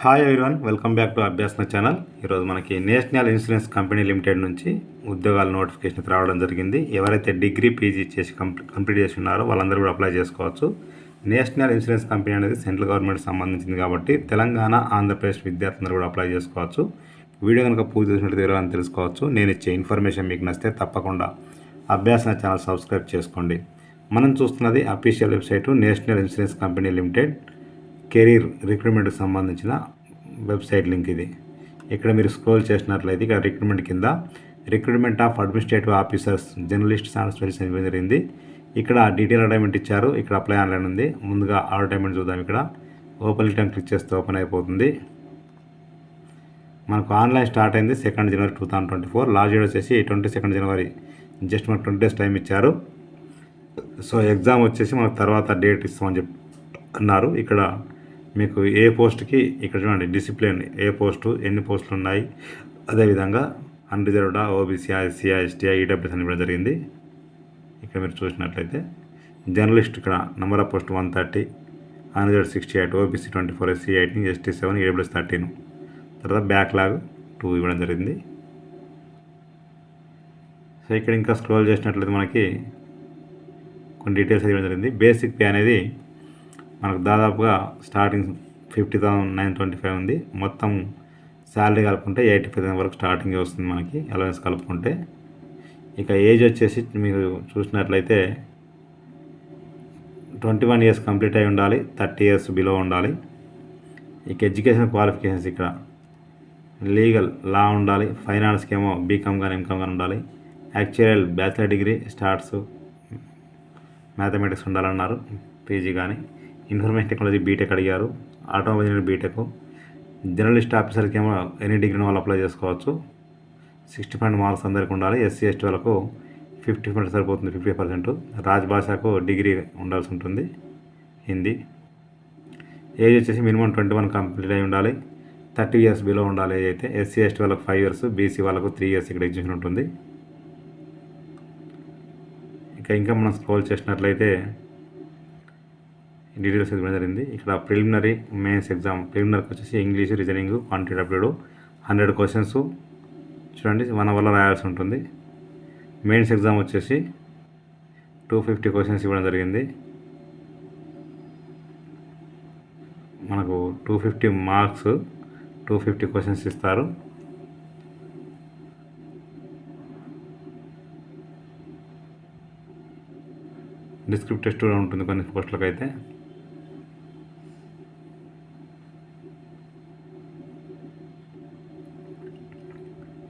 Hi everyone, welcome back to Abhyasana channel. ఈరోజు మనకి national insurance company limited నుంచి ఉద్యోగాల నోటిఫికేషన్ రావడం జరిగింది. ఎవరైతే డిగ్రీ పీజీ చేసి కంప్లీట్ చేసి ఉన్నారో వాళ్ళందరూ కూడా అప్లై చేసుకోవచ్చు. నేషనల్ ఇన్సూరెన్స్ కంపెనీ అనేది సెంట్రల్ గవర్నమెంట్ సంబంధించింది కాబట్టి తెలంగాణ, ఆంధ్రప్రదేశ్ విద్యార్థులు కూడా అప్లై చేసుకోవచ్చు. వీడియో కనుక పూర్తి చేసినట్టు వివరాలను తెలుసుకోవచ్చు. నేను ఇచ్చే ఇన్ఫర్మేషన్ మీకు నచ్చితే తప్పకుండా అభ్యాసన ఛానల్ సబ్స్క్రైబ్ చేసుకోండి. మనం చూస్తున్నది official website national insurance company limited career రిక్రూట్మెంట్కి సంబంధించిన వెబ్సైట్ లింక్ ఇది. ఇక్కడ మీరు స్క్రోల్ చేసినట్లయితే ఇక్కడ రిక్రూట్మెంట్ కింద recruitment of administrative officers journalist and specialist జరిగింది. ఇక్కడ డీటెయిల్ అడ్వర్టైజ్మెంట్ ఇచ్చారు. ఇక్కడ అప్లై ఆన్లైన్ ఉంది. ముందుగా అడ్వర్టైజ్మెంట్ చూద్దాం. ఇక్కడ ఓపెన్ లింక్ క్లిక్ చేస్తే ఓపెన్ అయిపోతుంది. మనకు ఆన్లైన్ స్టార్ట్ అయింది 2 జనవరి 2024. లాస్ట్ డేట్ వచ్చేసి 22 జనవరి. జస్ట్ మనకు 20 డేస్ టైం ఇచ్చారు. సో ఎగ్జామ్ వచ్చేసి మనకు తర్వాత డేట్ ఇస్తామని అన్నారు. ఇక్కడ మీకు ఏ పోస్ట్కి ఇక్కడ చూడండి డిసిప్లిన్ ఏ పోస్టు ఎన్ని పోస్టులు ఉన్నాయి, అదేవిధంగా అన్రిజర్వ్డా, ఓబీసీ, ఎస్సీ, ఎస్టీ, ఈడబ్ల్యూఎస్ అని ఇవ్వడం జరిగింది. ఇక్కడ మీరు చూసినట్లయితే జర్నలిస్ట్ ఇక్కడ number of post 130, unreserved 68, OBC 24, SC 18, ST 7, EWS 13. తర్వాత బ్యాక్లాగ్ 2 ఇవ్వడం జరిగింది. సో ఇక్కడ ఇంకా స్క్రోల్ చేసినట్లయితే మనకి కొన్ని డీటెయిల్స్ ఇవ్వడం జరిగింది. బేసిక్ పే అనేది మనకు దాదాపుగా స్టార్టింగ్ 50,925 ఉంది. మొత్తం శాలరీ కలుపుకుంటే 85,000 వరకు స్టార్టింగ్ వస్తుంది మనకి అలవెన్స్ కలుపుకుంటే. ఇక ఏజ్ వచ్చేసి మీరు చూసినట్లయితే 21 ఇయర్స్ కంప్లీట్ అయి ఉండాలి, 30 ఇయర్స్ బిలో ఉండాలి. ఇక ఎడ్యుకేషన్ క్వాలిఫికేషన్స్ ఇక్కడ లీగల్ లా ఉండాలి, ఫైనాన్స్కి ఏమో బీకామ్ కానీ ఎంకామ్ కానీ ఉండాలి, actual bachelor degree starts mathematics ఉండాలన్నారు, పీజీ కానీ, ఇన్ఫర్మేషన్ టెక్నాలజీ బీటెక్ అడిగారు, ఆటోమొబైల్ ఇంజనీరింగ్ బీటెక్, జర్నలిస్ట్ ఆఫీసర్కి ఏమో ఎనీ డిగ్రీ వాళ్ళు అప్లై చేసుకోవచ్చు. 60% మార్క్స్ అందరికి ఉండాలి. ఎస్సీ ఎస్టీ వాళ్ళకు 50% సరిపోతుంది, 50%. రాజ్భాషకు డిగ్రీ ఉండాల్సి ఉంటుంది, హిందీ. ఏజ్ వచ్చేసి మినిమం 21 కంప్లీట్ అయి ఉండాలి, 30 ఇయర్స్ బిలో ఉండాలి ఏజ్ అయితే. ఎస్సీ ఎస్టీ వాళ్ళకు 5 ఇయర్స్, బీసీ వాళ్ళకు 3 ఇయర్స్ ఇక్కడ ఎగ్జిషన్ ఉంటుంది. ఇంకా మనం స్క్రోల్ చేసినట్లయితే డీటెయిల్స్ ఇవ్వడం జరిగింది. ఇక్కడ ప్రిలిమినరీ మెయిన్స్ ఎగ్జామ్ ప్రిలిమినరీకి వచ్చేసి English, reasoning, quantity aptitude 100 questions చూడండి 1 అవర్లో రాయాల్సి ఉంటుంది. మెయిన్స్ ఎగ్జామ్ వచ్చేసి 250 క్వశ్చన్స్ ఇవ్వడం జరిగింది. మనకు 250 మార్క్స్, 250 క్వశ్చన్స్ ఇస్తారు. డిస్క్రిప్టివ్ టెస్ట్ కూడా ఉంటుంది కొన్ని పోస్టులకు అయితే.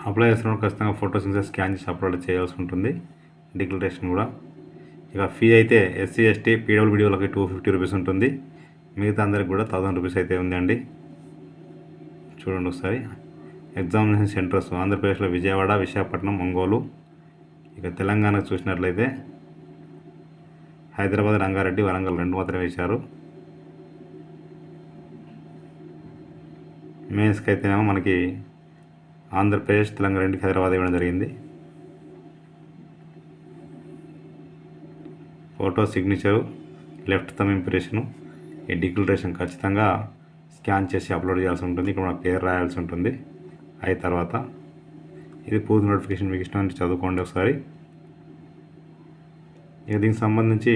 అప్లై చేస్తున్నప్పుడు ఖచ్చితంగా ఫోటో స్కాన్ చేసి అప్లోడ్ చేయాల్సి ఉంటుంది, డిక్లరేషన్ కూడా. ఇక ఫీ అయితే ఎస్సీ ఎస్టీ పీడబ్ల్యూడీలకు 250 రూపీస్ ఉంటుంది. మిగతా అందరికి కూడా 1000 రూపీస్ అయితే ఉందండి. చూడండి ఒకసారి. ఎగ్జామినేషన్ సెంటర్స్ ఆంధ్రప్రదేశ్లో విజయవాడ, విశాఖపట్నం, ఒంగోలు. ఇక తెలంగాణకు చూసినట్లయితే హైదరాబాద్, రంగారెడ్డి, వరంగల్ 2 మాత్రమే వేశారు. మెయిన్స్కి అయితేనేమో మనకి ఆంధ్రప్రదేశ్, తెలంగాణ 2కి హైదరాబాద్ ఇవ్వడం జరిగింది. Photo signature, left thumb impression, ఈ డిక్లరేషన్ ఖచ్చితంగా స్కాన్ చేసి అప్లోడ్ చేయాల్సి ఉంటుంది. ఇక్కడ మన పేరు రాయాల్సి ఉంటుంది. అయిన తర్వాత ఇది పూర్తి నోటిఫికేషన్ మీకు ఇష్టం అంటే చదువుకోండి ఒకసారి. ఇక దీనికి సంబంధించి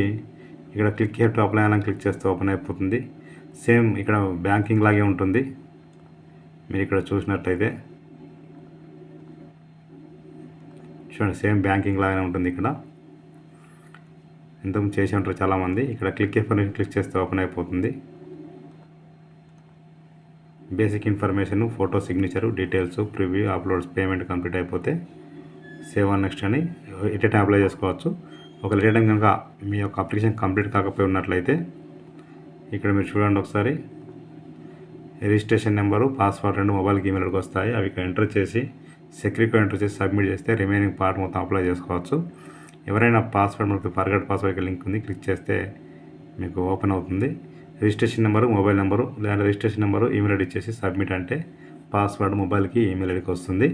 ఇక్కడ క్లిక్ హియర్ టు అప్లై అని క్లిక్ చేస్తే ఓపెన్ అయిపోతుంది. సేమ్ ఇక్కడ బ్యాంకింగ్ లాగే ఉంటుంది. మీరు ఇక్కడ చూసినట్లయితే చూడండి, సేమ్ బ్యాంకింగ్ లాగానే ఉంటుంది. ఇక్కడ ఇంతకుముందు చేసి ఉంటారు చాలామంది. ఇక్కడ క్లిక్ ఇన్ఫర్మేషన్ క్లిక్ చేస్తే ఓపెన్ అయిపోతుంది. Basic information, photo signature, details, preview, uploads, payment complete అయిపోతే సేవ్ ఆన్ నెక్స్ట్ అని ఎట్ ఏ టైం అప్లై చేసుకోవచ్చు. ఒకవేళ ఏ టైం కనుక మీ యొక్క అప్లికేషన్ కంప్లీట్ కాకపోయి ఉన్నట్లయితే ఇక్కడ మీరు చూడండి ఒకసారి. రిజిస్ట్రేషన్ నెంబరు, పాస్వర్డ్ 2 మొబైల్కి ఈమెయిల్కి వస్తాయి. అవి ఇక్కడ ఎంటర్ చేసి సెక్యూరిటీ ఎంటర్ చేసి సబ్మిట్ చేస్తే రిమైనింగ్ పార్ట్ మొత్తం అప్లై చేసుకోవచ్చు. ఎవరైనా పాస్వర్డ్ మనకు ఫర్గట్ పాస్వర్డ్ లింక్ ఉంది, క్లిక్ చేస్తే మీకు ఓపెన్ అవుతుంది. రిజిస్ట్రేషన్ నెంబరు, మొబైల్ నెంబరు లేదా రిజిస్ట్రేషన్ నెంబరు, ఈమెయిల్ ఐడి ఇచ్చేసి సబ్మిట్ అంటే పాస్వర్డ్ మొబైల్కి ఈమెయిల్ ఐడికి వస్తుంది.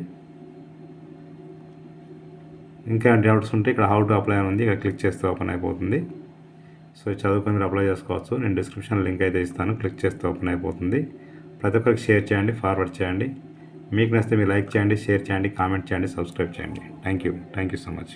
ఇంకా డౌట్స్ ఉంటే ఇక్కడ హౌ టు అప్లై అని ఉంది, ఇక్కడ క్లిక్ చేస్తే ఓపెన్ అయిపోతుంది. సో చదువుకొని మీరు అప్లై చేసుకోవచ్చు. నేను డిస్క్రిప్షన్ లింక్ అయితే ఇస్తాను, క్లిక్ చేస్తే ఓపెన్ అయిపోతుంది. ప్రతి ఒక్కరికి షేర్ చేయండి, ఫార్వర్డ్ చేయండి. మీకు నచ్చితే మీరు లైక్ చేయండి, షేర్ చేయండి, కామెంట్ చేయండి, సబ్స్క్రైబ్ చేయండి. Thank you so much.